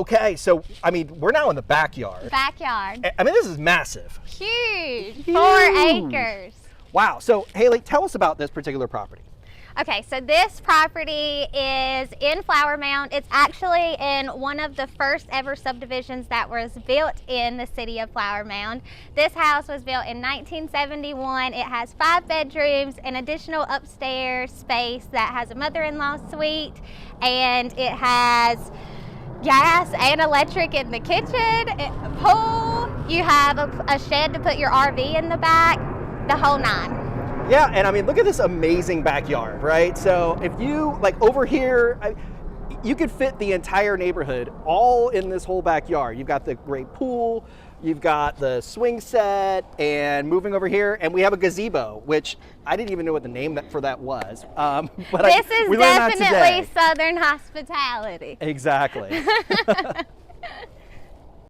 Okay, so, I mean, we're now in the backyard. Backyard. I mean, this is massive. Huge. Huge. 4 acres. Wow. So, Haley, tell us about this particular property. Okay, so this property is in Flower Mound. It's actually in one of the first ever subdivisions that was built in the city of Flower Mound. This house was built in 1971. It has 5 bedrooms, an additional upstairs space that has a mother-in-law suite, and it has gas and electric in the kitchen, a pool. You have a shed to put your RV in the back, the whole 9. Yeah, and I mean, look at this amazing backyard, right? So if you, like over here, you could fit the entire neighborhood all in this whole backyard. You've got the great pool, you've got the swing set, and moving over here, and we have a gazebo, which I didn't even know what the name for that was. But this is definitely Southern hospitality. Exactly.